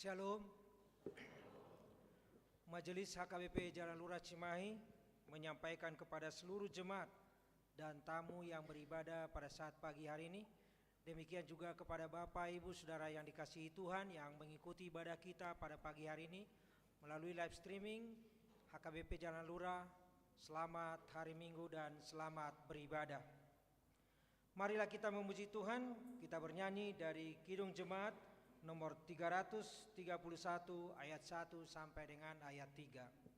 Shalom. Majelis HKBP Jalan Lurah Cimahi menyampaikan kepada seluruh jemaat dan tamu yang beribadah pada saat pagi hari ini, demikian juga kepada Bapak, Ibu, Saudara yang dikasihi Tuhan yang mengikuti ibadah kita pada pagi hari ini melalui live streaming HKBP Jalan Lurah. Selamat hari Minggu dan selamat beribadah. Marilah kita memuji Tuhan, kita bernyanyi dari Kidung Jemaat nomor 331 ayat 1 sampai dengan ayat 3.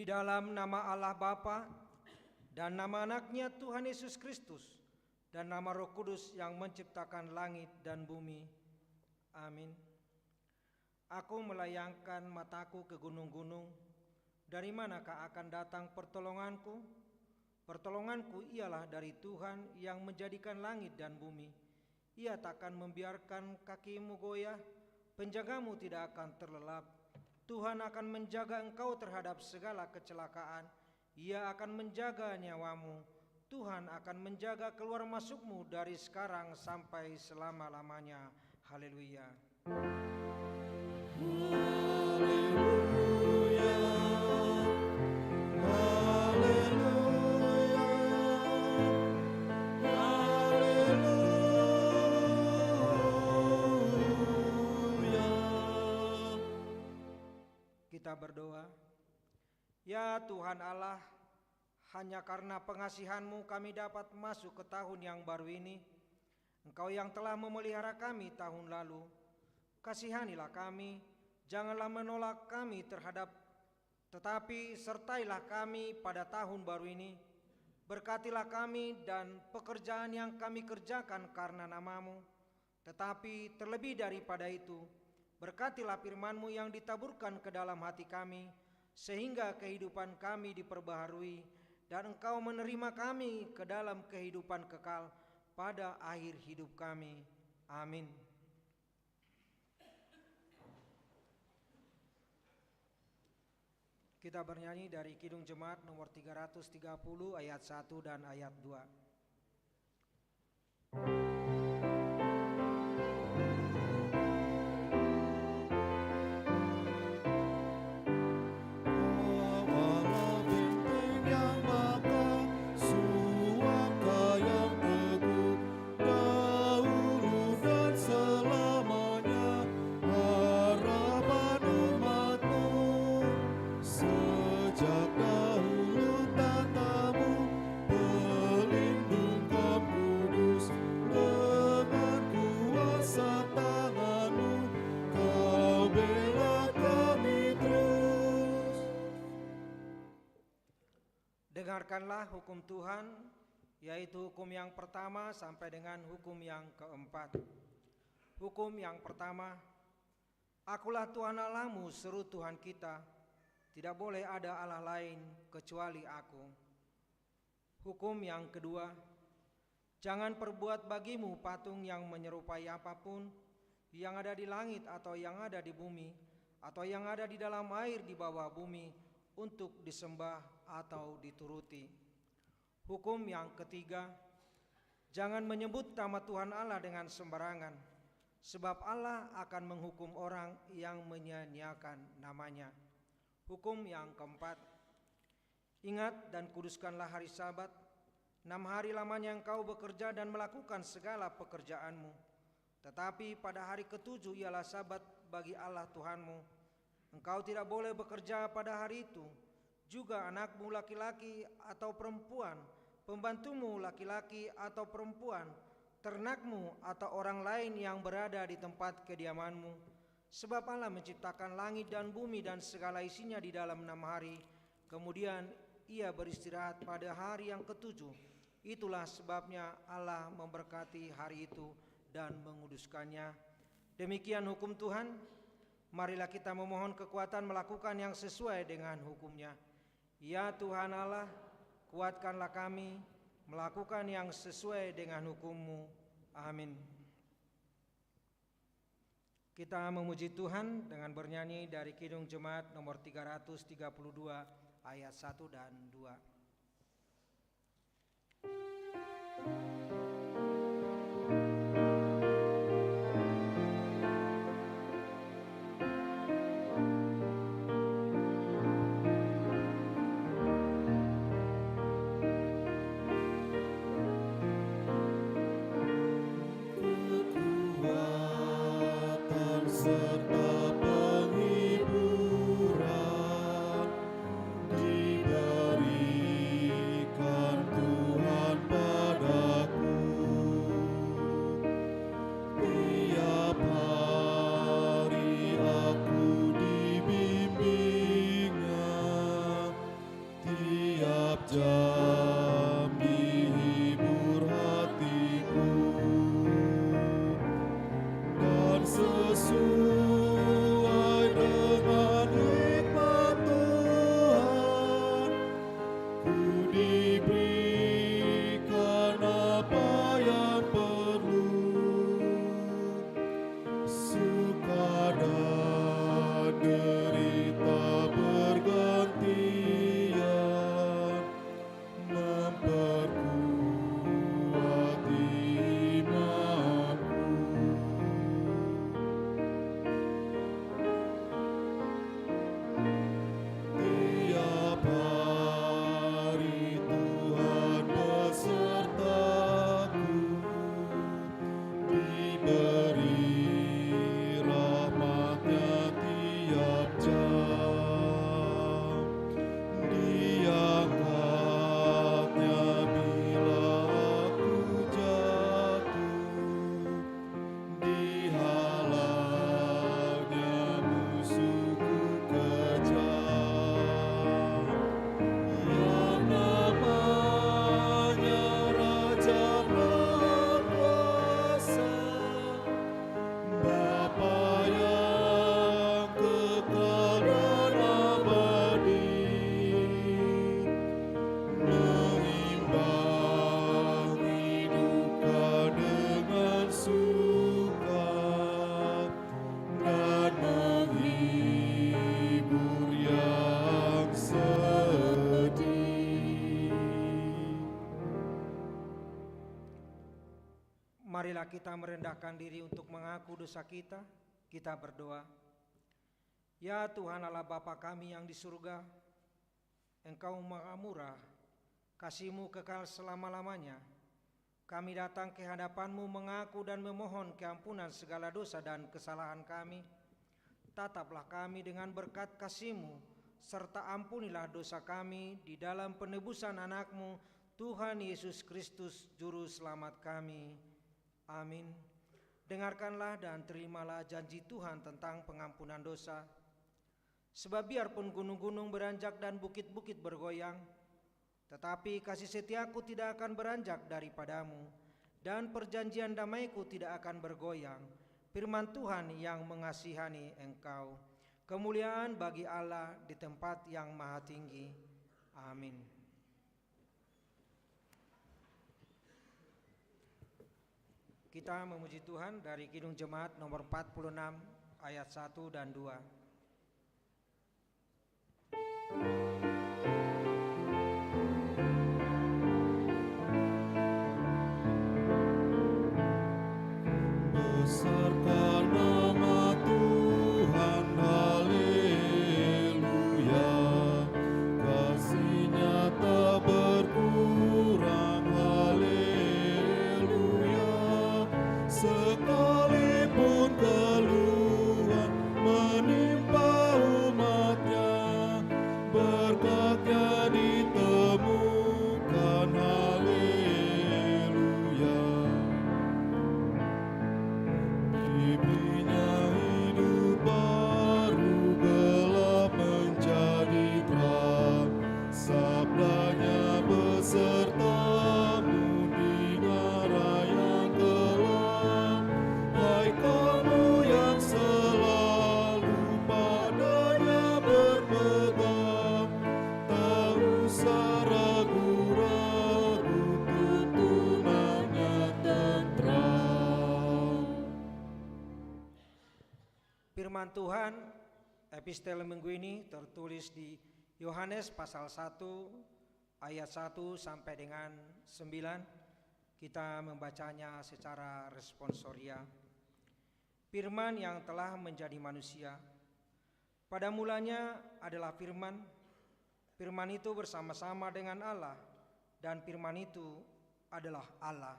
Di dalam nama Allah Bapa dan nama anaknya Tuhan Yesus Kristus dan nama Roh Kudus yang menciptakan langit dan bumi. Amin. Aku melayangkan mataku ke gunung-gunung. Dari manakah akan datang pertolonganku? Pertolonganku ialah dari Tuhan yang menjadikan langit dan bumi. Ia takkan membiarkan kakimu goyah. penjagamu tidak akan terlelap. Tuhan akan menjaga engkau terhadap segala kecelakaan. Ia akan menjaga nyawamu. Tuhan akan menjaga keluar masukmu dari sekarang sampai selama-lamanya. Haleluya. Kita berdoa. Ya Tuhan Allah, hanya karena pengasihan-Mu kami dapat masuk ke tahun yang baru ini. Engkau yang telah memelihara kami tahun lalu, kasihanilah kami, janganlah menolak kami tetapi sertailah kami pada tahun baru ini. Berkatilah kami dan pekerjaan yang kami kerjakan karena nama-Mu. Tetapi terlebih daripada itu, berkatilah firman-Mu yang ditaburkan ke dalam hati kami, sehingga kehidupan kami diperbaharui, dan Engkau menerima kami ke dalam kehidupan kekal pada akhir hidup kami. Amin. Kita bernyanyi dari Kidung Jemaat nomor 330 ayat 1 dan ayat 2. Dengarkanlah hukum Tuhan, yaitu hukum yang pertama sampai dengan hukum yang keempat. Hukum yang pertama, Akulah Tuhan Allahmu, seru Tuhan kita, tidak boleh ada Allah lain kecuali Aku. Hukum yang kedua, jangan perbuat bagimu patung yang menyerupai apapun yang ada di langit atau yang ada di bumi atau yang ada di dalam air di bawah bumi untuk disembah atau dituruti. Hukum yang ketiga, jangan menyebut nama Tuhan Allah dengan sembarangan, sebab Allah akan menghukum orang yang menyia-nyiakan namanya. Hukum yang keempat, ingat dan kuduskanlah hari Sabat. 6 hari lamanya engkau bekerja dan melakukan segala pekerjaanmu, tetapi pada hari ketujuh ialah Sabat bagi Allah Tuhanmu. Engkau tidak boleh bekerja pada hari itu, juga anakmu laki-laki atau perempuan, pembantumu laki-laki atau perempuan, ternakmu atau orang lain yang berada di tempat kediamanmu. Sebab Allah menciptakan langit dan bumi dan segala isinya di dalam 6 hari, kemudian Ia beristirahat pada hari yang ketujuh. Itulah sebabnya Allah memberkati hari itu dan menguduskannya. Demikian hukum Tuhan. Marilah kita memohon kekuatan melakukan yang sesuai dengan hukum-Nya. Ya Tuhan Allah, kuatkanlah kami melakukan yang sesuai dengan hukum-Mu. Amin. Kita memuji Tuhan dengan bernyanyi dari Kidung Jemaat nomor 332 ayat 1 dan 2. Serta penghiburan diberikan Tuhan padaku. Tiap hari aku dibimbingnya, tiap jam dihibur hatiku. Dan sesuai dengan hikmat Tuhan, ku diberikan apa yang perlu. Suka marilah kita merendahkan diri untuk mengaku dosa kita. Kita berdoa. Ya Tuhan Allah Bapa kami yang di surga, Engkau Maha Murah, kasih-Mu kekal selama-lamanya. Kami datang ke hadapan-Mu mengaku dan memohon keampunan segala dosa dan kesalahan kami. Tataplah kami dengan berkat kasih-Mu, serta ampunilah dosa kami di dalam penebusan anak-Mu, Tuhan Yesus Kristus, Juru Selamat kami. Amin. Dengarkanlah dan terimalah janji Tuhan tentang pengampunan dosa. Sebab biarpun gunung-gunung beranjak dan bukit-bukit bergoyang, tetapi kasih setiaku tidak akan beranjak daripadamu, dan perjanjian damaiku tidak akan bergoyang. Firman Tuhan yang mengasihani engkau. Kemuliaan bagi Allah di tempat yang maha tinggi. Amin. Kita memuji Tuhan dari Kidung Jemaat nomor 46 ayat 1 dan 2. Besarkan nama Tuhan, haleluya. Kasih-Nya tak berkurang, haleluya. Sekalipun keluhan menimpa umat-Nya, berkat-Nya ditemukan, haleluya. Diberi-Nya hidup baru, gelap menjadi terang. Sabda-Nya besertamu di ngara yang kelam. Hai kamu yang selalu padanya berpegang, tak usah ragu-ragu, tuntunannya tentram. Firman Tuhan epistel minggu ini tertulis di Yohanes pasal 1 ayat 1 sampai dengan 9. Kita membacanya secara responsoria. Firman yang telah menjadi manusia. Pada mulanya adalah firman. Firman itu bersama-sama dengan Allah, dan firman itu adalah Allah.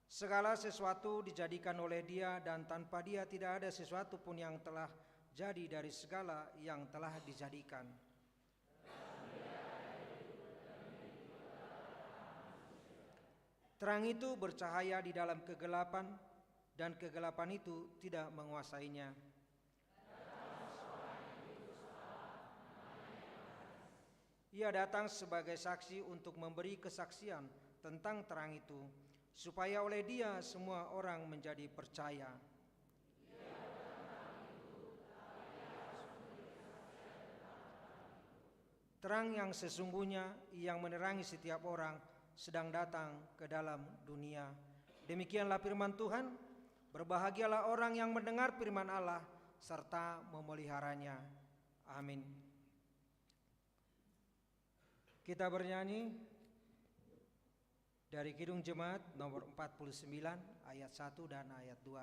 Segala sesuatu dijadikan oleh Dia, dan tanpa Dia tidak ada sesuatu pun yang telah jadi dari segala yang telah dijadikan. Terang itu bercahaya di dalam kegelapan, dan kegelapan itu tidak menguasainya. Ia datang sebagai saksi untuk memberi kesaksian tentang terang itu, supaya oleh Dia semua orang menjadi percaya. Terang yang sesungguhnya yang menerangi setiap orang sedang datang ke dalam dunia. Demikianlah firman Tuhan. Berbahagialah orang yang mendengar firman Allah serta memeliharanya. Amin. Kita bernyanyi dari Kidung Jemaat nomor 49 ayat 1 dan ayat 2.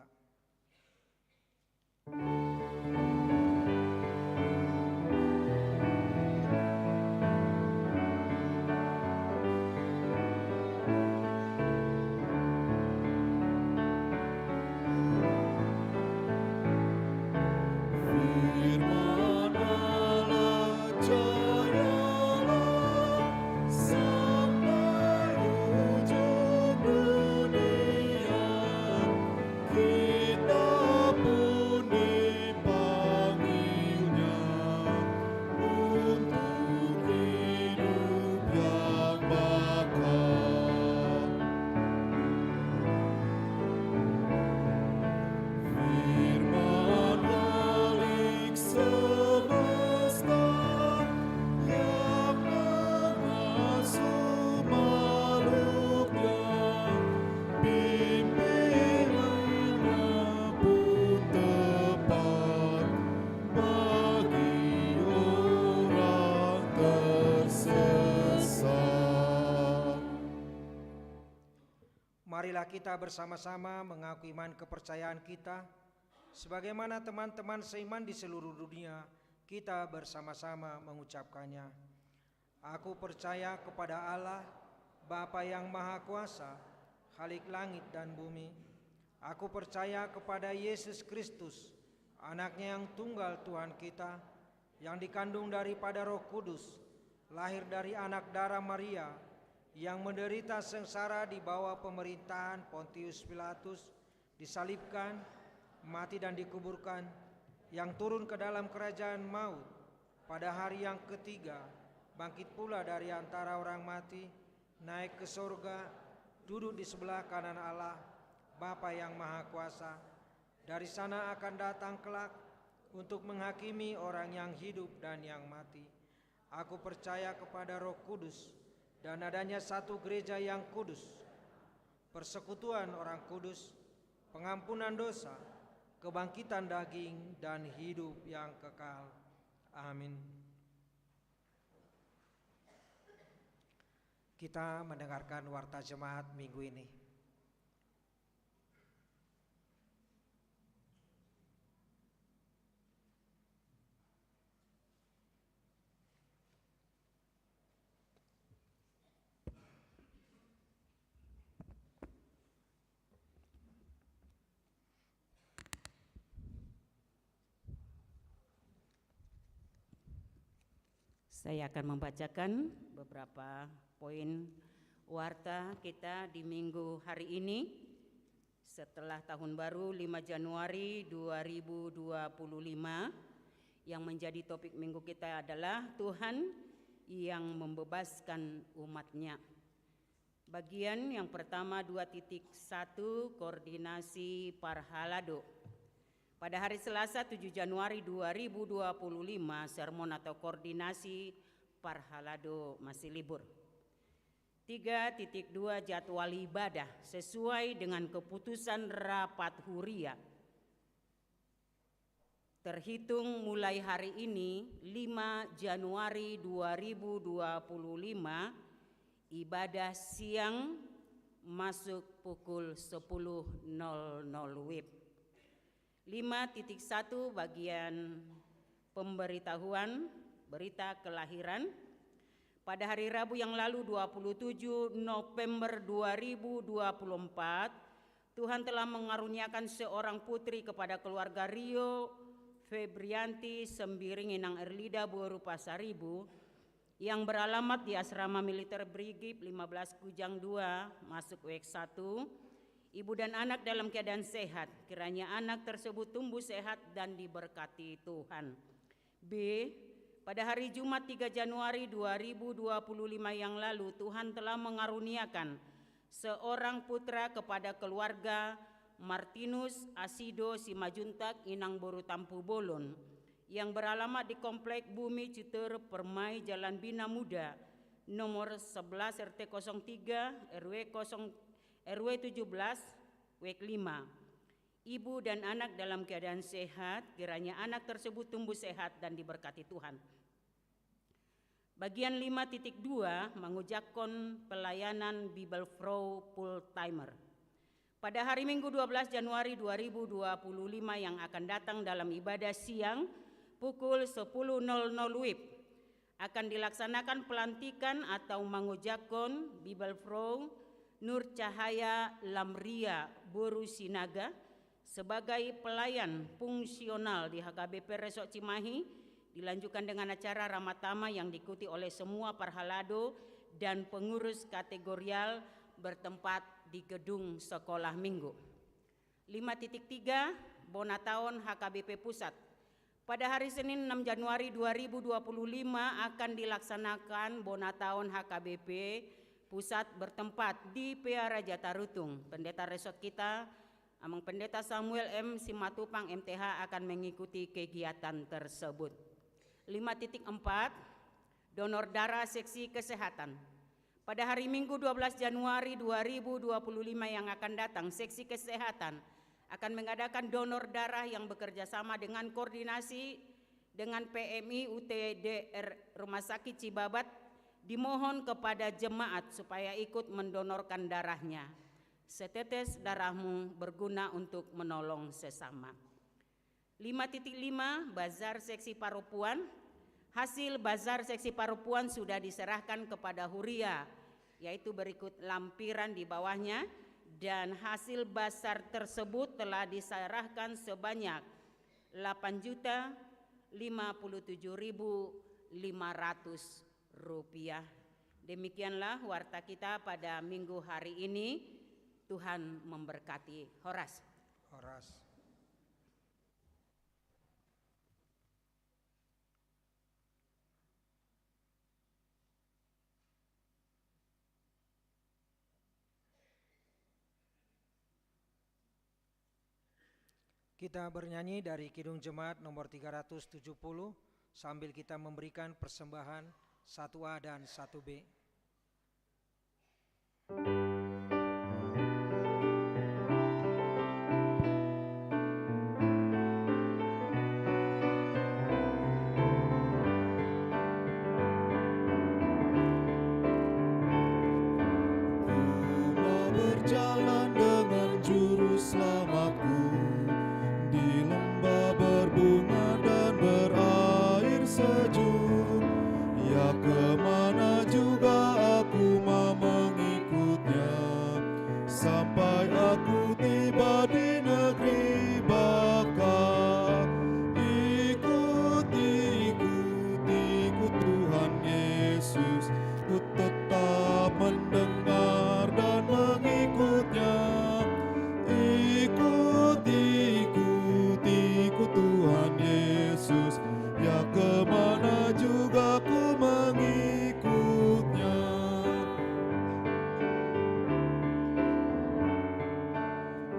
Kita pun marilah kita bersama-sama mengaku iman kepercayaan kita, sebagaimana teman-teman seiman di seluruh dunia, kita bersama-sama mengucapkannya. Aku percaya kepada Allah, Bapa yang Maha Kuasa, Khalik langit dan bumi. Aku percaya kepada Yesus Kristus, Anaknya yang tunggal Tuhan kita, yang dikandung daripada Roh Kudus, lahir dari anak darah Maria, yang menderita sengsara di bawah pemerintahan Pontius Pilatus, disalibkan, mati dan dikuburkan, yang turun ke dalam kerajaan maut, pada hari yang ketiga, bangkit pula dari antara orang mati, naik ke surga, duduk di sebelah kanan Allah, Bapa yang Maha Kuasa. Dari sana akan datang kelak untuk menghakimi orang yang hidup dan yang mati. Aku percaya kepada Roh Kudus dan adanya satu gereja yang kudus, persekutuan orang kudus, pengampunan dosa, kebangkitan daging, dan hidup yang kekal. Amin. Kita mendengarkan warta jemaat minggu ini. Saya akan membacakan beberapa poin warta kita di minggu hari ini setelah tahun baru 5 Januari 2025. Yang menjadi topik minggu kita adalah Tuhan yang membebaskan umat-Nya. Bagian yang pertama 2.1 koordinasi Parhalado. Pada hari Selasa 7 Januari 2025, sermon atau koordinasi Parhalado masih libur. 3.2 jadwal ibadah sesuai dengan keputusan rapat huria. Terhitung mulai hari ini 5 Januari 2025, ibadah siang masuk pukul 10.00 WIB. 5.1 bagian pemberitahuan berita kelahiran. Pada hari Rabu yang lalu 27 November 2024, Tuhan telah mengaruniakan seorang putri kepada keluarga Rio Febrianti Sembiring Inang Erlida Boru Pasaribu yang beralamat di Asrama Militer Brigif 15 Kujang 2 masuk WEK 1. Ibu dan anak dalam keadaan sehat, kiranya anak tersebut tumbuh sehat dan diberkati Tuhan. B. Pada hari Jumat 3 Januari 2025 yang lalu, Tuhan telah mengaruniakan seorang putra kepada keluarga Martinus Asido Simajuntak Inang Boru Tampu Bolon yang beralamat di Komplek Bumi Citer Permai Jalan Bina Muda nomor 11 RT 03 RW 17 WEK 5. Ibu dan anak dalam keadaan sehat, kiranya anak tersebut tumbuh sehat dan diberkati Tuhan. Bagian 5.2 mengujakkan pelayanan Bible Flow Full Timer. Pada hari Minggu 12 Januari 2025 yang akan datang dalam ibadah siang pukul 10.00 WIB akan dilaksanakan pelantikan atau mengujakkan Bible Flow Nur Cahaya Lamria Boru Sinaga sebagai pelayan fungsional di HKBP Resort Cimahi, dilanjutkan dengan acara Ramatama yang diikuti oleh semua Parhalado dan pengurus kategorial bertempat di gedung sekolah minggu. 5.3 Bonataon HKBP Pusat. Pada hari Senin 6 Januari 2025 akan dilaksanakan Bonataon HKBP Pusat bertempat di Peara Jatarutung. Pendeta resort kita, Amang Pendeta Samuel M. Simatupang MTH akan mengikuti kegiatan tersebut. 5.4 Donor darah seksi kesehatan. Pada hari Minggu 12 Januari 2025 yang akan datang, seksi kesehatan akan mengadakan donor darah yang bekerja sama dengan koordinasi dengan PMI UTDR Rumah Sakit Cibabat. Dimohon kepada jemaat supaya ikut mendonorkan darahnya. Setetes darahmu berguna untuk menolong sesama. 5.5 Bazar Seksi Paropuan. Hasil Bazar Seksi Paropuan sudah diserahkan kepada Huria, yaitu berikut lampiran di bawahnya, dan hasil bazar tersebut telah diserahkan sebanyak 8.057.500 rupiah. Demikianlah warta kita pada minggu hari ini. Tuhan memberkati. Horas. Horas. Kita bernyanyi dari Kidung Jemaat nomor 370 sambil kita memberikan persembahan 1A dan 1B. Berjalan dengan juru selamatku di lembah berbunga dan berair sejuk. Ya, kemana juga aku mau mengikutnya, sampai aku tiba di negeri Baka. Ikut, ikut, ikut Tuhan Yesus, ku tetap mendengar dan mengikutnya. Ikut, ikut, ikut Tuhan Yesus, ya kemana juga ku mengikutnya.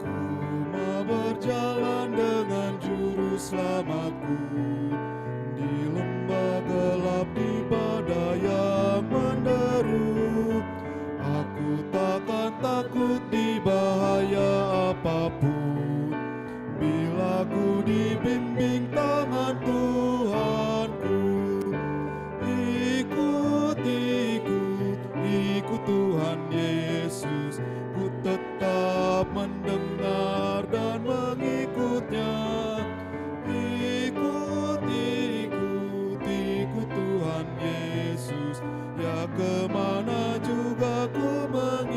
Ku mau berjalan dengan juru selamatku di lembah gelap, di badai yang menderu. Aku takkan takut di bahaya apapun, bila ku dibimbing tangan Tuhanku. Ikut, ikut, ikut Tuhan Yesus, ku tetap mendengar dan mengikutnya. Ikut, ikut, ikut Tuhan Yesus, ya kemana juga ku mengikutnya.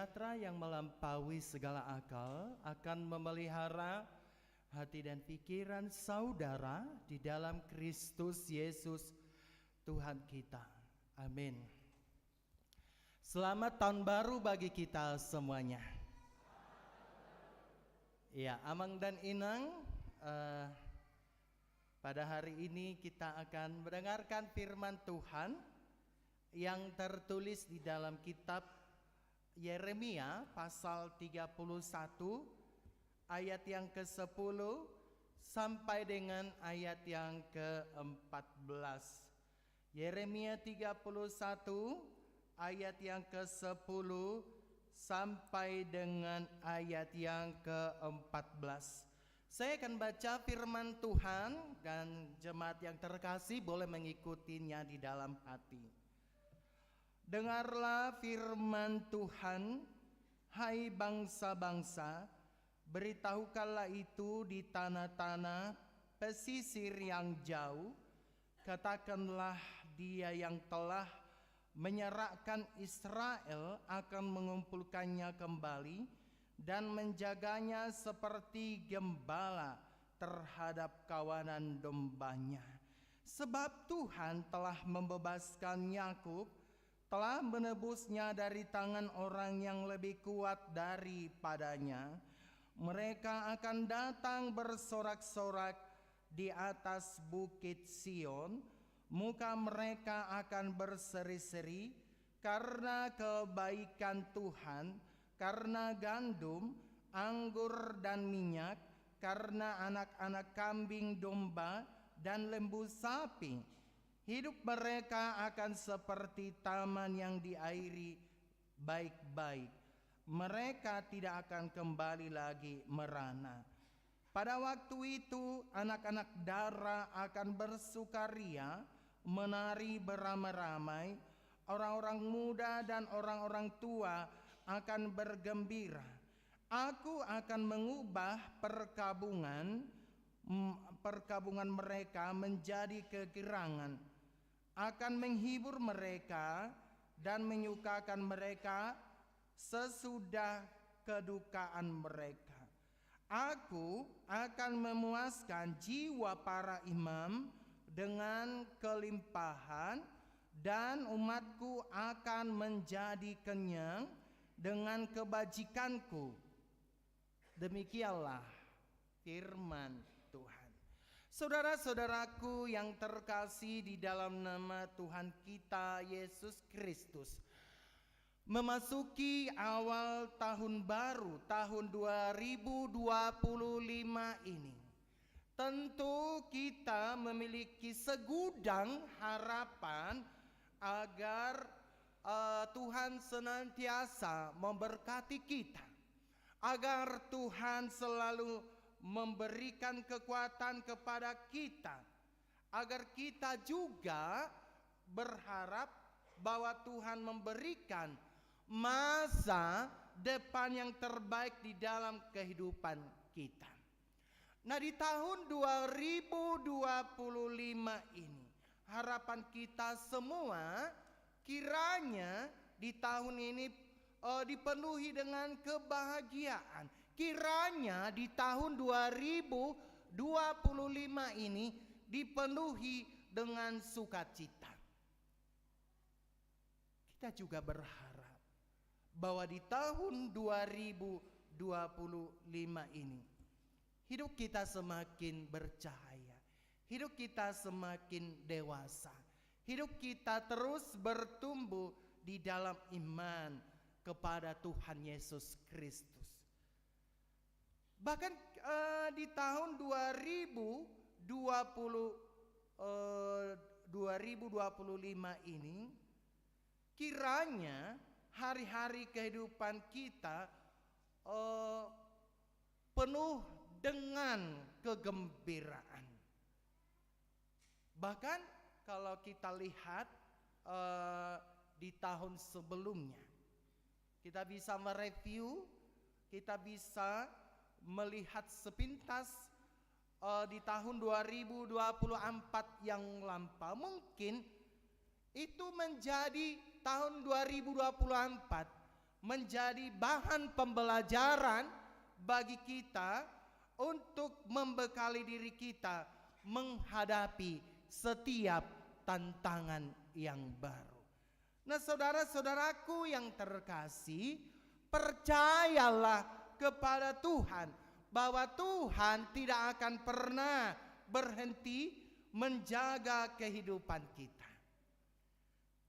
sejahtera yang melampaui segala akal akan memelihara hati dan pikiran saudara di dalam Kristus Yesus Tuhan kita. Amin. Selamat tahun baru bagi kita semuanya. Ya, Amang dan Inang, pada hari ini kita akan mendengarkan firman Tuhan yang tertulis di dalam kitab Yeremia pasal 31 ayat yang ke-10 sampai dengan ayat yang ke-14. Yeremia 31 ayat yang ke-10 sampai dengan ayat yang ke-14. Saya akan baca firman Tuhan dan jemaat yang terkasih boleh mengikutinya di dalam hati. Dengarlah firman Tuhan, hai bangsa-bangsa, beritahukanlah itu di tanah-tanah pesisir yang jauh. Katakanlah dia yang telah menyerahkan Israel akan mengumpulkannya kembali dan menjaganya seperti gembala terhadap kawanan dombanya. Sebab Tuhan telah membebaskan Yakub, telah menebusnya dari tangan orang yang lebih kuat daripadanya. Mereka akan datang bersorak-sorak di atas bukit Sion. Muka mereka akan berseri-seri karena kebaikan Tuhan, karena gandum, anggur dan minyak, karena anak-anak kambing domba dan lembu sapi. Hidup mereka akan seperti taman yang diairi baik-baik. Mereka tidak akan kembali lagi merana. Pada waktu itu anak-anak dara akan bersukaria, menari beramai-ramai. Orang-orang muda dan orang-orang tua akan bergembira. Aku akan mengubah perkabungan mereka menjadi kegirangan. Akan menghibur mereka dan menyukakan mereka sesudah kedukaan mereka. Aku akan memuaskan jiwa para imam dengan kelimpahan, dan umatku akan menjadi kenyang dengan kebajikanku. Demikianlah firman Tuhan. Saudara-saudaraku yang terkasih di dalam nama Tuhan kita Yesus Kristus, memasuki awal tahun baru tahun 2025 ini, tentu kita memiliki segudang harapan agar Tuhan senantiasa memberkati kita, agar Tuhan selalu memberikan kekuatan kepada kita, agar kita juga berharap bahwa Tuhan memberikan masa depan yang terbaik di dalam kehidupan kita. Nah, di tahun 2025 ini, harapan kita semua kiranya di tahun ini dipenuhi dengan kebahagiaan. Kiranya di tahun 2025 ini dipenuhi dengan sukacita. Kita juga berharap bahwa di tahun 2025 ini hidup kita semakin bercahaya, hidup kita semakin dewasa, hidup kita terus bertumbuh di dalam iman kepada Tuhan Yesus Kristus. Bahkan di tahun 2025 ini, kiranya hari-hari kehidupan kita penuh dengan kegembiraan. Bahkan kalau kita lihat di tahun sebelumnya, kita bisa mereview, kita bisa melihat sepintas di tahun 2024 yang lampau. Mungkin itu menjadi tahun 2024 menjadi bahan pembelajaran bagi kita untuk membekali diri kita menghadapi setiap tantangan yang baru. Nah, saudara-saudaraku yang terkasih, percayalah kepada Tuhan bahwa Tuhan tidak akan pernah berhenti menjaga kehidupan kita.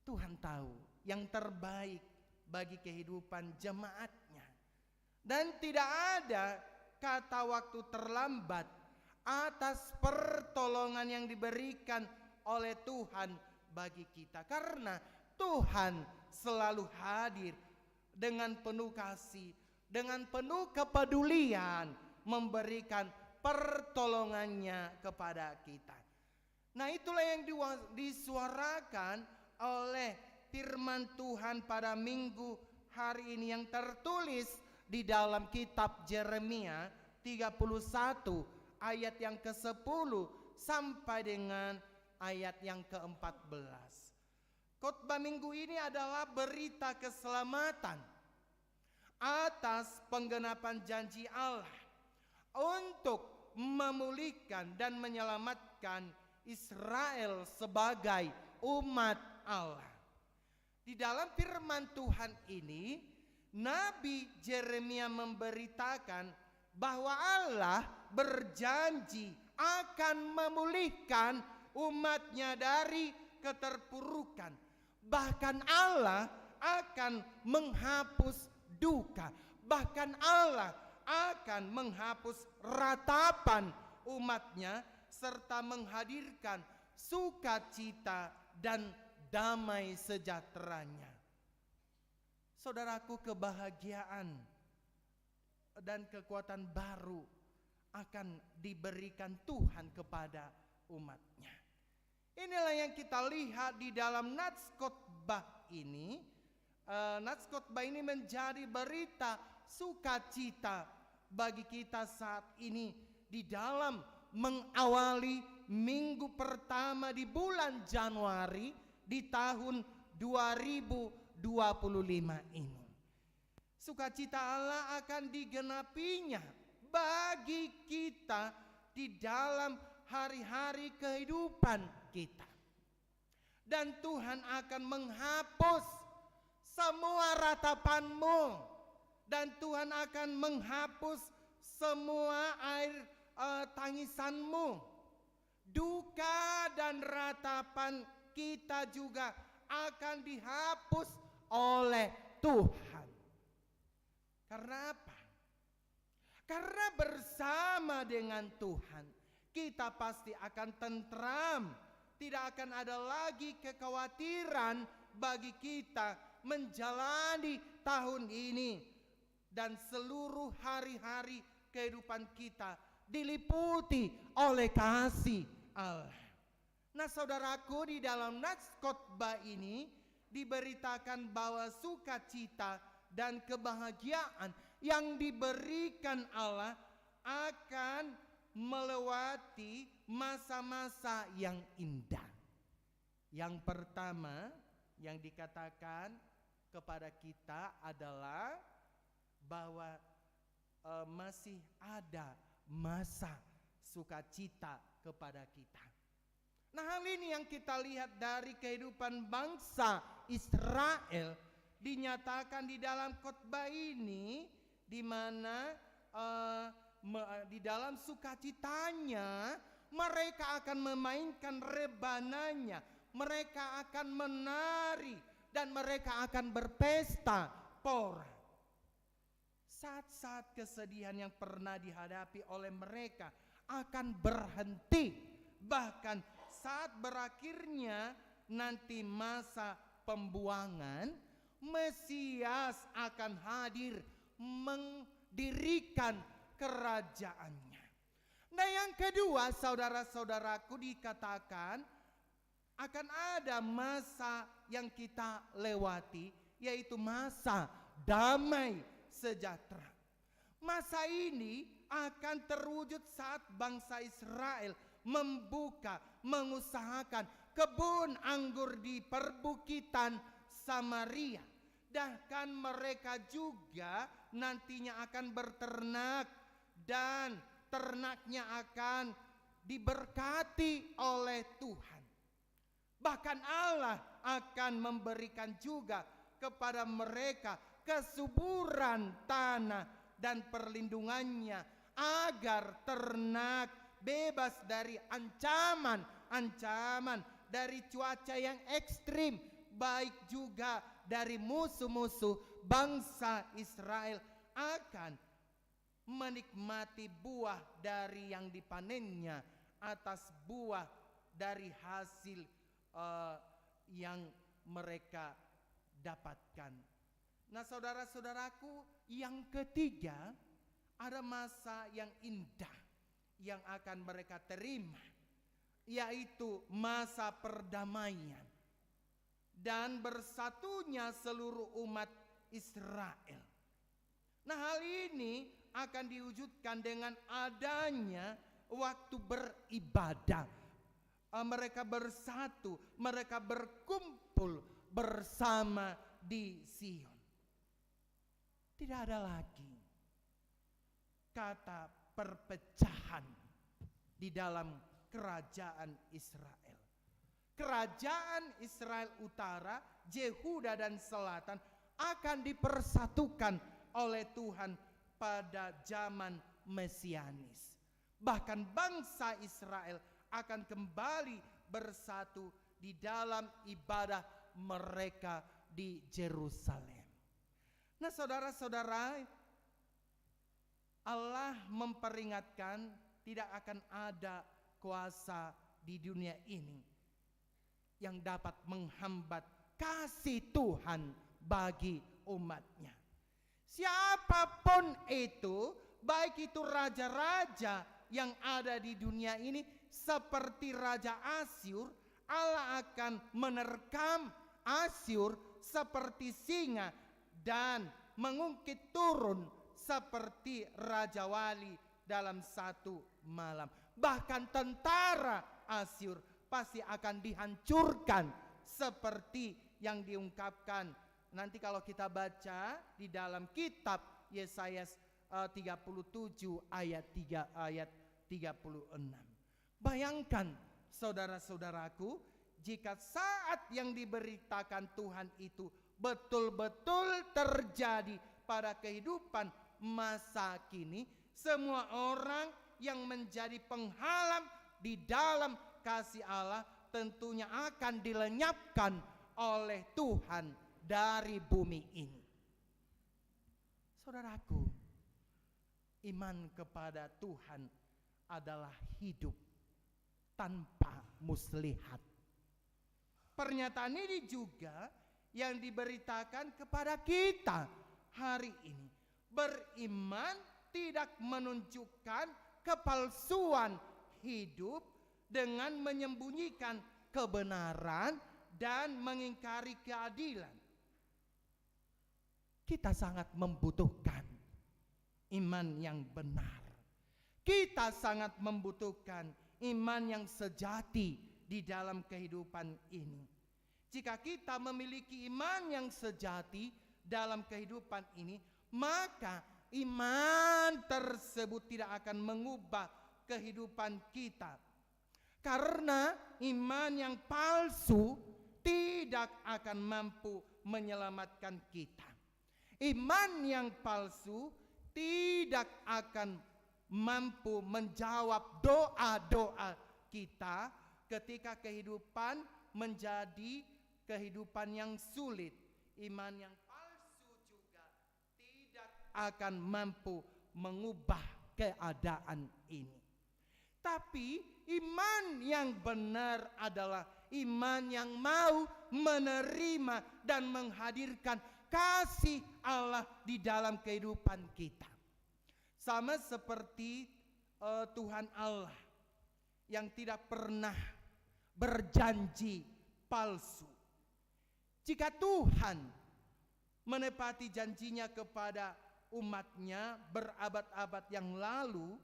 Tuhan tahu yang terbaik bagi kehidupan jemaatnya. Dan tidak ada kata waktu terlambat atas pertolongan yang diberikan oleh Tuhan bagi kita. Karena Tuhan selalu hadir dengan penuh kasih, dengan penuh kepedulian memberikan pertolongannya kepada kita. Nah, itulah yang disuarakan oleh firman Tuhan pada minggu hari ini yang tertulis di dalam kitab Yeremia 31 ayat yang ke-10 sampai dengan ayat yang ke-14. Khotbah minggu ini adalah berita keselamatan atas penggenapan janji Allah untuk memulihkan dan menyelamatkan Israel sebagai umat Allah. Di dalam firman Tuhan ini, Nabi Yeremia memberitakan bahwa Allah berjanji akan memulihkan umatnya dari keterpurukan. Bahkan Allah akan menghapus duka. Bahkan Allah akan menghapus ratapan umatnya serta menghadirkan sukacita dan damai sejahteranya. Saudaraku, kebahagiaan dan kekuatan baru akan diberikan Tuhan kepada umatnya. Inilah yang kita lihat di dalam nats khotbah ini. Nats khotbah ini menjadi berita sukacita bagi kita saat ini di dalam mengawali minggu pertama di bulan Januari di tahun 2025 ini. Sukacita Allah akan digenapinya bagi kita di dalam hari-hari kehidupan kita. Dan Tuhan akan menghapus semua ratapanmu, dan Tuhan akan menghapus semua air tangisanmu. Duka dan ratapan kita juga akan dihapus oleh Tuhan. Karena apa? Karena bersama dengan Tuhan kita pasti akan tentram. Tidak akan ada lagi kekhawatiran bagi kita menjalani tahun ini. Dan seluruh hari-hari kehidupan kita diliputi oleh kasih Allah. Nah, saudaraku, di dalam nats khotbah ini diberitakan bahwa sukacita dan kebahagiaan yang diberikan Allah akan melewati masa-masa yang indah. Yang pertama yang dikatakan kepada kita adalah bahwa masih ada masa sukacita kepada kita. Nah, hal ini yang kita lihat dari kehidupan bangsa Israel dinyatakan di dalam khotbah ini, di mana di dalam sukacitanya mereka akan memainkan rebananya, mereka akan menari dan mereka akan berpesta pora. Saat-saat kesedihan yang pernah dihadapi oleh mereka akan berhenti. Bahkan saat berakhirnya nanti masa pembuangan, Mesias akan hadir mendirikan kerajaannya. Nah, yang kedua, saudara-saudaraku, dikatakan akan ada masa yang kita lewati, yaitu masa damai sejahtera. Masa ini akan terwujud saat bangsa Israel membuka, mengusahakan kebun anggur di perbukitan Samaria. bahkan mereka juga nantinya akan berternak dan ternaknya akan diberkati oleh Tuhan. Bahkan Allah akan memberikan juga kepada mereka kesuburan tanah dan perlindungannya agar ternak bebas dari ancaman dari cuaca yang ekstrim, baik juga dari musuh-musuh bangsa Israel akan menikmati buah dari yang dipanennya atas buah dari hasil yang mereka dapatkan. Nah, saudara-saudaraku, yang ketiga, ada masa yang indah yang akan mereka terima, yaitu masa perdamaian dan bersatunya seluruh umat Israel. Nah, hal ini akan diwujudkan dengan adanya waktu beribadah. Mereka bersatu, mereka berkumpul bersama di Sion. Tidak ada lagi kata perpecahan di dalam kerajaan Israel. Kerajaan Israel Utara, Yehuda dan Selatan akan dipersatukan oleh Tuhan pada zaman Mesianis. Bahkan bangsa Israel akan kembali bersatu di dalam ibadah mereka di Yerusalem. Nah, saudara-saudara, Allah memperingatkan tidak akan ada kuasa di dunia ini yang dapat menghambat kasih Tuhan bagi umatnya. Siapapun itu, baik itu raja-raja yang ada di dunia ini seperti Raja Asyur, Allah akan menerkam Asyur seperti singa dan mengungkit turun seperti Raja Wali dalam satu malam. Bahkan tentara Asyur pasti akan dihancurkan seperti yang diungkapkan nanti kalau kita baca di dalam kitab Yesaya 37 ayat 36. Bayangkan saudara-saudaraku, jika saat yang diberitakan Tuhan itu betul-betul terjadi pada kehidupan masa kini, semua orang yang menjadi penghalang di dalam kasih Allah tentunya akan dilenyapkan oleh Tuhan dari bumi ini. Saudaraku, iman kepada Tuhan adalah hidup tanpa muslihat. Pernyataan ini juga yang diberitakan kepada kita hari ini. Beriman tidak menunjukkan kepalsuan hidup dengan menyembunyikan kebenaran dan mengingkari keadilan. Kita sangat membutuhkan iman yang benar. Kita sangat membutuhkan iman yang sejati di dalam kehidupan ini. Jika kita memiliki iman yang sejati dalam kehidupan ini, maka iman tersebut tidak akan mengubah kehidupan kita. Karena iman yang palsu tidak akan mampu menyelamatkan kita. Iman yang palsu tidak akan mampu menjawab doa-doa kita ketika kehidupan menjadi kehidupan yang sulit. Iman yang palsu juga tidak akan mampu mengubah keadaan ini. Tapi iman yang benar adalah iman yang mau menerima dan menghadirkan kasih Allah di dalam kehidupan kita. Sama seperti Tuhan Allah yang tidak pernah berjanji palsu. Jika Tuhan menepati janjinya kepada umatnya berabad-abad yang lalu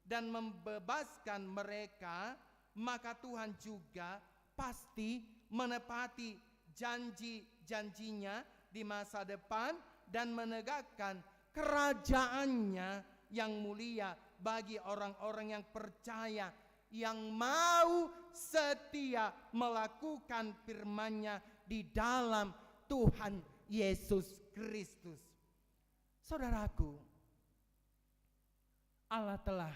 dan membebaskan mereka, maka Tuhan juga pasti menepati janji-janjinya di masa depan dan menegakkan kerajaannya yang mulia bagi orang-orang yang percaya, yang mau setia melakukan firman-Nya di dalam Tuhan Yesus Kristus. Saudaraku, Allah telah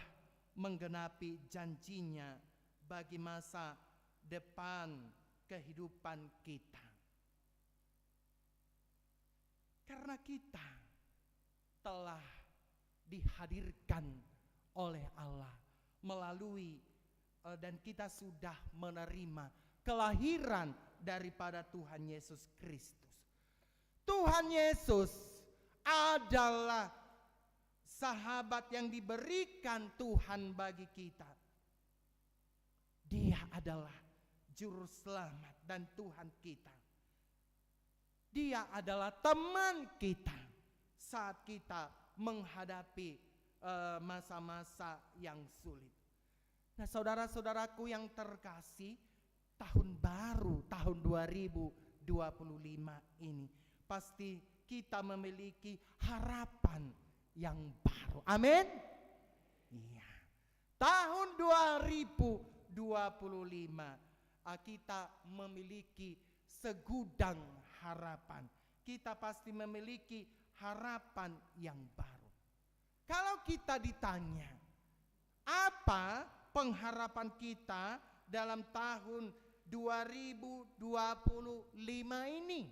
menggenapi janji-Nya bagi masa depan kehidupan kita. Karena kita telah dihadirkan oleh Allah melalui dan kita sudah menerima kelahiran daripada Tuhan Yesus Kristus. Tuhan Yesus adalah sahabat yang diberikan Tuhan bagi kita. Dia adalah juru selamat dan Tuhan kita. Dia adalah teman kita saat kita menghadapi masa-masa yang sulit. Nah, saudara-saudaraku yang terkasih, tahun baru, tahun 2025 ini pasti kita memiliki harapan yang baru. Amin. Iya. Tahun 2025 kita memiliki segudang harapan. Kita pasti memiliki harapan yang baru. Kalau kita ditanya, apa pengharapan kita dalam tahun 2025 ini?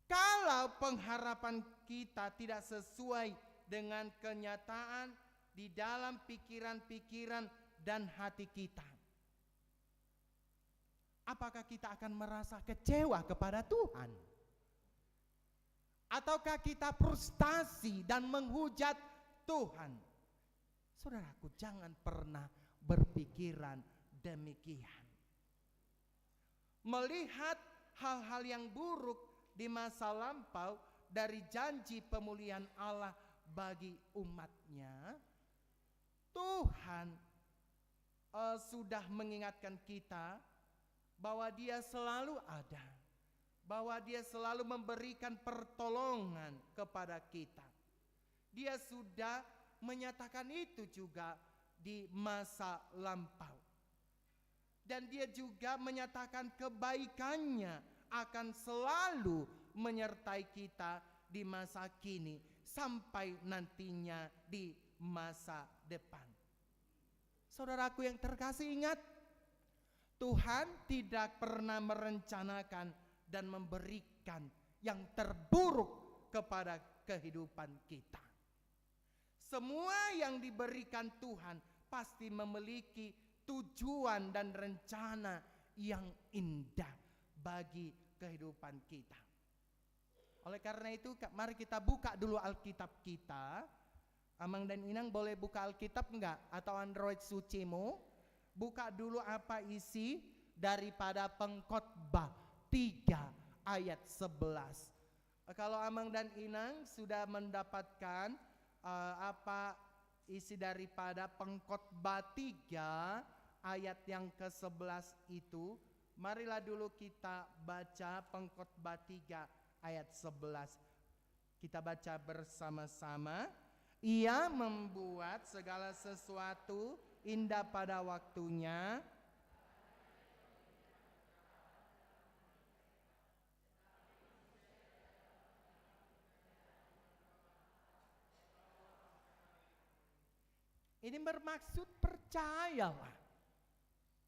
Kalau pengharapan kita tidak sesuai dengan kenyataan di dalam pikiran-pikiran dan hati kita, apakah kita akan merasa kecewa kepada Tuhan? Ataukah kita frustasi dan menghujat Tuhan? Saudaraku, jangan pernah berpikiran demikian. Melihat hal-hal yang buruk di masa lampau dari janji pemulihan Allah bagi umat-Nya, Tuhan sudah mengingatkan kita bahwa Dia selalu ada, bahwa Dia selalu memberikan pertolongan kepada kita. Dia sudah menyatakan itu juga di masa lampau. Dan Dia juga menyatakan kebaikan-Nya akan selalu menyertai kita di masa kini sampai nantinya di masa depan. Saudaraku yang terkasih, ingat, Tuhan tidak pernah merencanakan dan memberikan yang terburuk kepada kehidupan kita. Semua yang diberikan Tuhan pasti memiliki tujuan dan rencana yang indah bagi kehidupan kita. Oleh karena itu, mari kita buka dulu Alkitab kita. Amang dan Inang boleh buka Alkitab enggak? Atau Android sucimu? Buka dulu apa isi daripada Pengkhotbah 3 ayat 11. Kalau Amang dan Inang sudah mendapatkan apa isi daripada Pengkhotbah 3 ayat yang ke-11 itu, marilah dulu kita baca Pengkhotbah 3 ayat 11. Kita baca bersama-sama. Ia membuat segala sesuatu indah pada waktunya. Ini bermaksud percayalah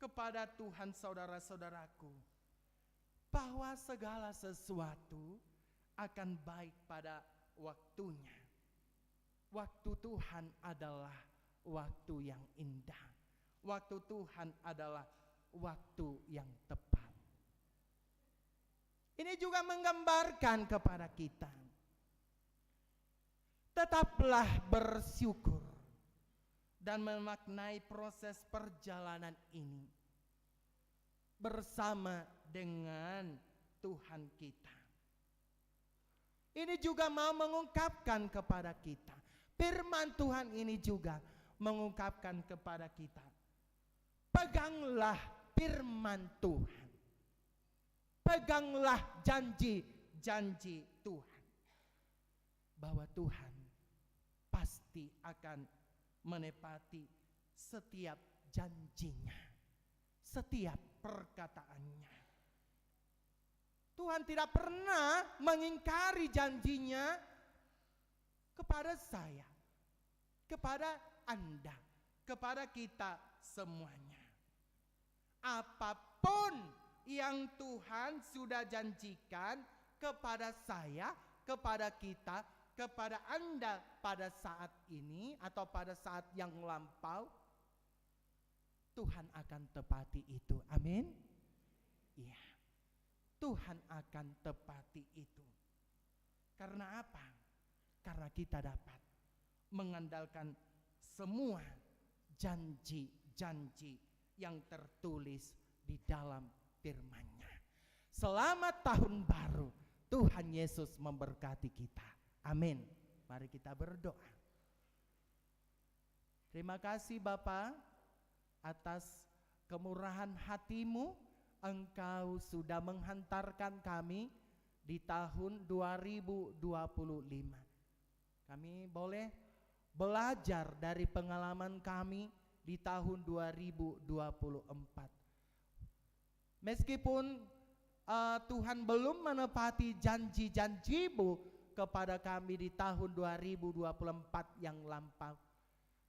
kepada Tuhan, saudara-saudaraku, bahwa segala sesuatu akan baik pada waktunya. Waktu Tuhan adalah waktu yang indah. Waktu Tuhan adalah waktu yang tepat. Ini juga menggambarkan kepada kita, tetaplah bersyukur dan memaknai proses perjalanan ini bersama dengan Tuhan kita. Ini juga mau mengungkapkan kepada kita, firman Tuhan ini juga mengungkapkan kepada kita, peganglah firman Tuhan. peganglah janji-janji Tuhan. Bahwa Tuhan pasti akan menepati setiap janjinya, setiap perkataannya. Tuhan tidak pernah mengingkari janjinya kepada saya, kepada Anda, kepada kita semuanya. Apapun yang Tuhan sudah janjikan kepada saya, kepada kita, kepada Anda pada saat ini atau pada saat yang lampau, Tuhan akan tepati itu. Amin. Iya. Tuhan akan tepati itu. Karena apa? Karena kita dapat mengandalkan semua janji-janji yang tertulis di dalam firman-Nya. Selamat tahun baru. Tuhan Yesus memberkati kita. Amin. Mari kita berdoa. Terima kasih Bapa atas kemurahan hati-Mu. Engkau sudah menghantarkan kami di tahun 2025. Kami boleh belajar dari pengalaman kami di tahun 2024. Meskipun Tuhan belum menepati janji-janji-Mu kepada kami di tahun 2024 yang lampau,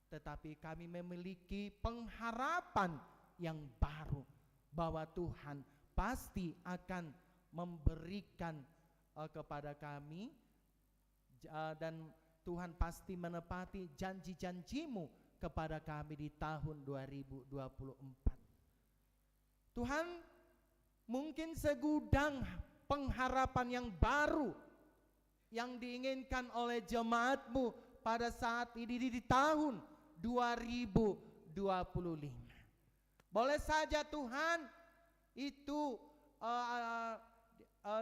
tetapi kami memiliki pengharapan yang baru bahwa Tuhan pasti akan memberikan kepada kami dan Tuhan pasti menepati janji-janji-Mu kepada kami di tahun 2024. Tuhan, mungkin segudang pengharapan yang baru yang diinginkan oleh jemaat-Mu pada saat ini di tahun 2025. Boleh saja Tuhan itu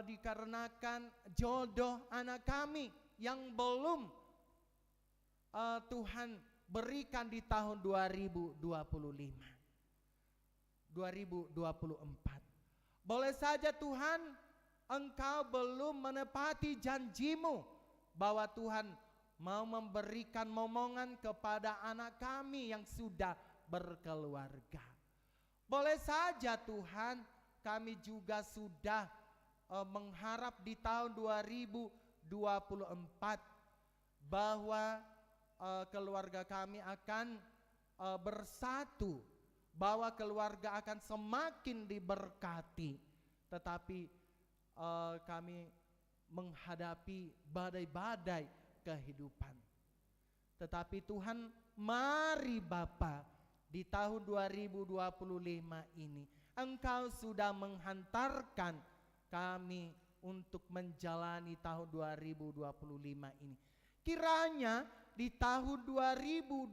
dikarenakan jodoh anak kami yang belum Tuhan berikan di tahun 2024. Boleh saja Tuhan Engkau belum menepati janji-Mu bahwa Tuhan mau memberikan momongan kepada anak kami yang sudah berkeluarga. Boleh saja Tuhan kami juga sudah mengharap di tahun 2024 bahwa keluarga kami akan bersatu, bahwa keluarga akan semakin diberkati. Tetapi kami menghadapi badai-badai kehidupan. Tetapi Tuhan, mari Bapa, di tahun 2025 ini Engkau sudah menghantarkan kami untuk menjalani tahun 2025 ini. Kiranya di tahun 2025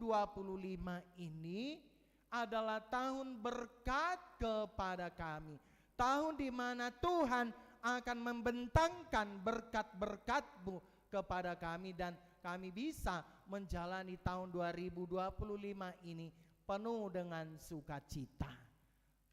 ini adalah tahun berkat kepada kami. Tahun di mana Tuhan akan membentangkan berkat-berkat-Mu kepada kami dan kami bisa menjalani tahun 2025 ini penuh dengan sukacita.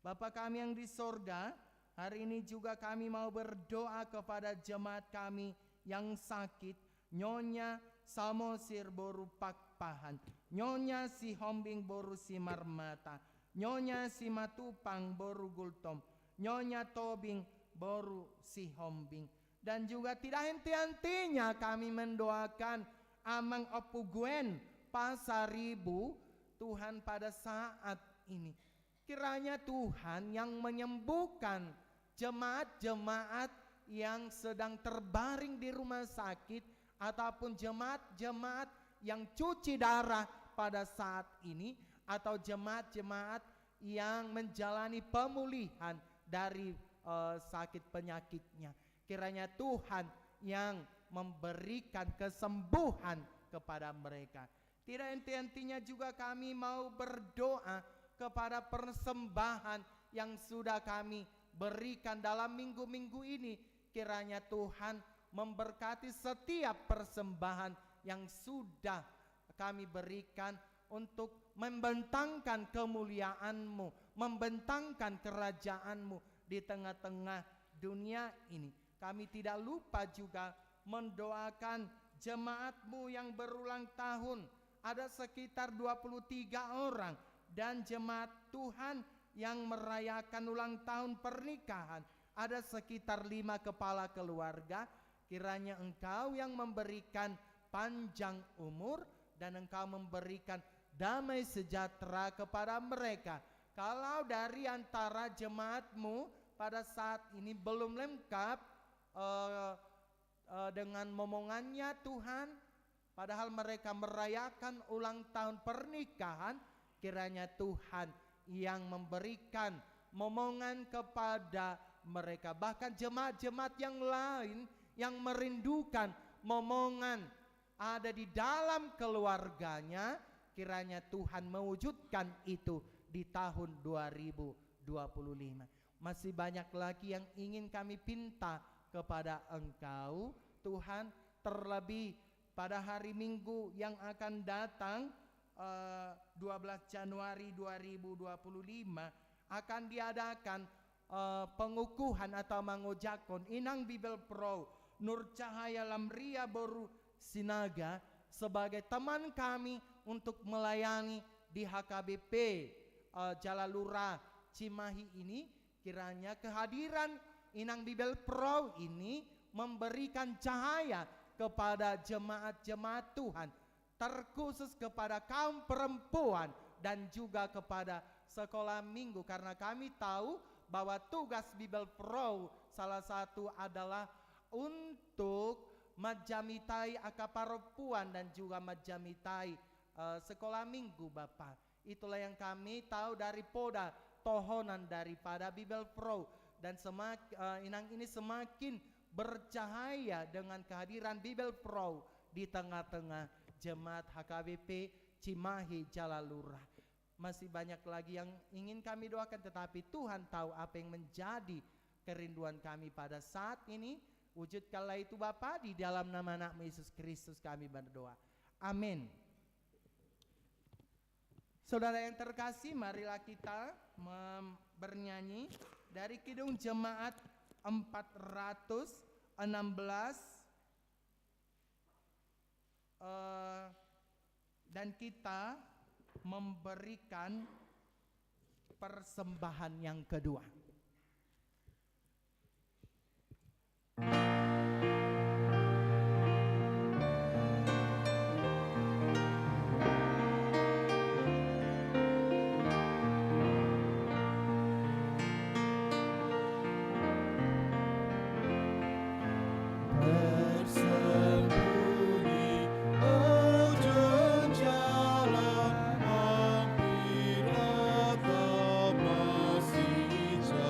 Bapa kami yang di sorga, hari ini juga kami mau berdoa kepada jemaat kami yang sakit. Nyonya Samosir boru pakpahan, Nyonya si hombing boru si marmata, Nyonya si matupang boru gultom, Nyonya tobing boru si hombing. Dan juga tidak henti-hentinya kami mendoakan Amang Opuguen Pasaribu, Tuhan pada saat ini. Kiranya Tuhan yang menyembuhkan jemaat-jemaat yang sedang terbaring di rumah sakit ataupun jemaat-jemaat yang cuci darah pada saat ini atau jemaat-jemaat yang menjalani pemulihan dari sakit penyakitnya. Kiranya Tuhan yang memberikan kesembuhan kepada mereka. Tidak henti-hentinya juga kami mau berdoa kepada persembahan yang sudah kami berikan dalam minggu-minggu ini. Kiranya Tuhan memberkati setiap persembahan yang sudah kami berikan untuk membentangkan kemuliaan-Mu, membentangkan kerajaan-Mu di tengah-tengah dunia ini. Kami tidak lupa juga mendoakan jemaat-Mu yang berulang tahun. Ada sekitar 23 orang. Dan jemaat Tuhan yang merayakan ulang tahun pernikahan. Ada sekitar 5 kepala keluarga. Kiranya Engkau yang memberikan panjang umur dan Engkau memberikan damai sejahtera kepada mereka. Kalau dari antara jemaat-Mu pada saat ini belum lengkap dengan momongannya Tuhan, padahal mereka merayakan ulang tahun pernikahan, kiranya Tuhan yang memberikan momongan kepada mereka. Bahkan jemaat-jemaat yang lain yang merindukan momongan ada di dalam keluarganya, kiranya Tuhan mewujudkan itu di tahun 2025. Masih banyak lagi yang ingin kami pinta kepada Engkau Tuhan, terlebih pada hari Minggu yang akan datang 12 Januari 2025 akan diadakan pengukuhan atau mangojakon Inang Bibel Pro Nur Cahaya Lamria Boru Sinaga sebagai teman kami untuk melayani di HKBP Jalalura Cimahi ini. Kiranya kehadiran Inang Bibel Pro ini memberikan cahaya kepada jemaat-jemaat Tuhan, terkhusus kepada kaum perempuan dan juga kepada sekolah minggu, karena kami tahu bahwa tugas Bibel Pro salah satu adalah untuk majamitai akaparopuan dan juga majamitai sekolah minggu Bapak. Itulah yang kami tahu dari poda tohonan daripada Bibel Pro. Dan Inang ini semakin bercahaya dengan kehadiran Bibel Pro di tengah-tengah jemaat HKBP Cimahi Jalalura. Masih banyak lagi yang ingin kami doakan, tetapi Tuhan tahu apa yang menjadi kerinduan kami pada saat ini. Wujudkanlah itu Bapa, di dalam nama anak Yesus Kristus kami berdoa. Amin. Saudara yang terkasih, marilah kita bernyanyi dari Kidung Jemaat 416 dan kita memberikan persembahan yang kedua. Tersembunyi ujung jalan, hampir atau masih jauh.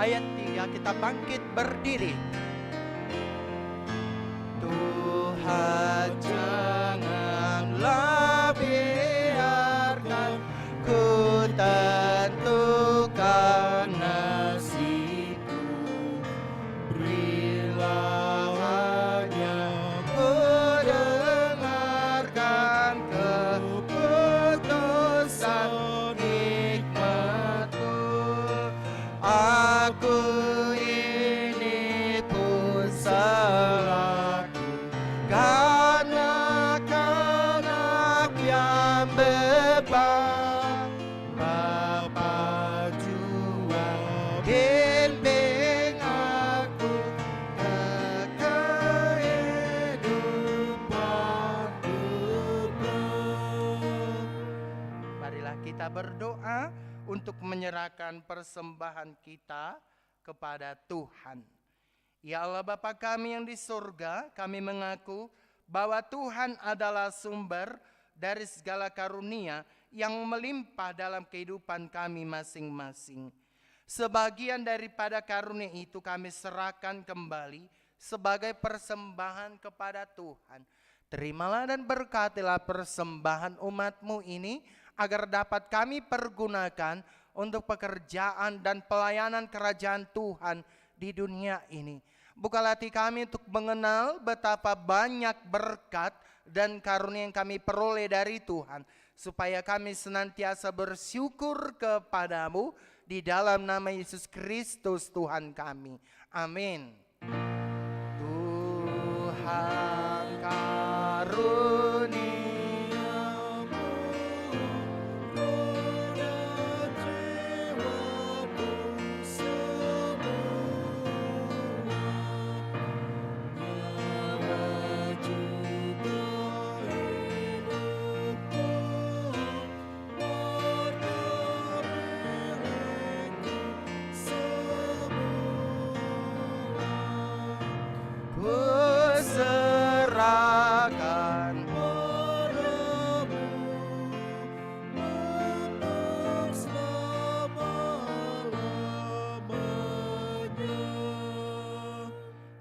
Ayat 3 kita bangkit berdiri. Tuhan janganlah biarkan ku tentukan nasibku, berilah hanya ku dengarkan keputusan hikmat-Mu. Aku ini pun salahku, kanak-kanak yang beban. Bapa jua bimbing aku ke kehidupan kekal. Marilah kita berdoa untuk menyerahkan persembahan kita kepada Tuhan. Ya Allah Bapa kami yang di surga, kami mengaku bahwa Tuhan adalah sumber dari segala karunia yang melimpah dalam kehidupan kami masing-masing. Sebagian daripada karunia itu kami serahkan kembali sebagai persembahan kepada Tuhan. Terimalah dan berkatilah persembahan umat-Mu ini, agar dapat kami pergunakan untuk pekerjaan dan pelayanan kerajaan Tuhan di dunia ini. Bukalah hati kami untuk mengenal betapa banyak berkat dan karunia yang kami peroleh dari Tuhan, supaya kami senantiasa bersyukur kepadamu di dalam nama Yesus Kristus Tuhan kami. Amin. Tuhan karunia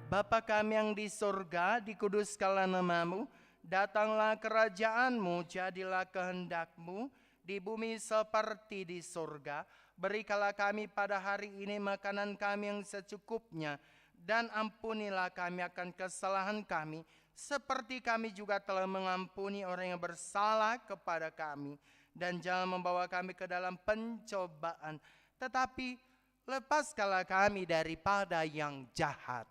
Bapa kami yang di surga, dikuduskanlah nama-Mu, datanglah kerajaan-Mu, jadilah kehendak-Mu di bumi seperti di surga. Berikanlah kami pada hari ini makanan kami yang secukupnya, dan ampunilah kami akan kesalahan kami, seperti kami juga telah mengampuni orang yang bersalah kepada kami. Dan jangan membawa kami ke dalam pencobaan, tetapi lepaskanlah kami daripada yang jahat.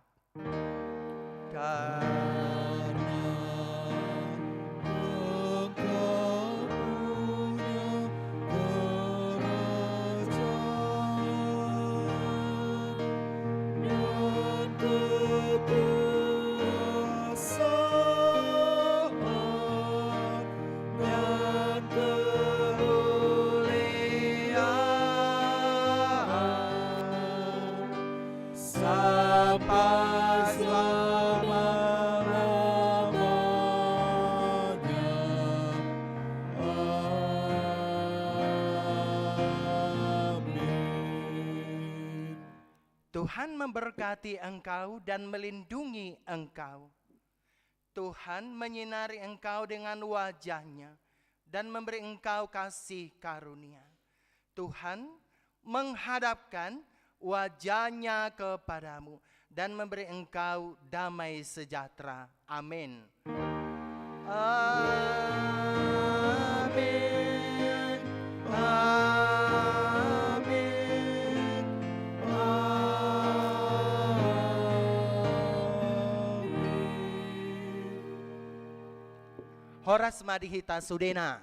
Tuhan memberkati engkau dan melindungi engkau. Tuhan menyinari engkau dengan wajah-Nya dan memberi engkau kasih karunia. Tuhan menghadapkan wajah-Nya kepadamu dan memberi engkau damai sejahtera. Amin. Amin. Amin. Horas Madihita Sudena.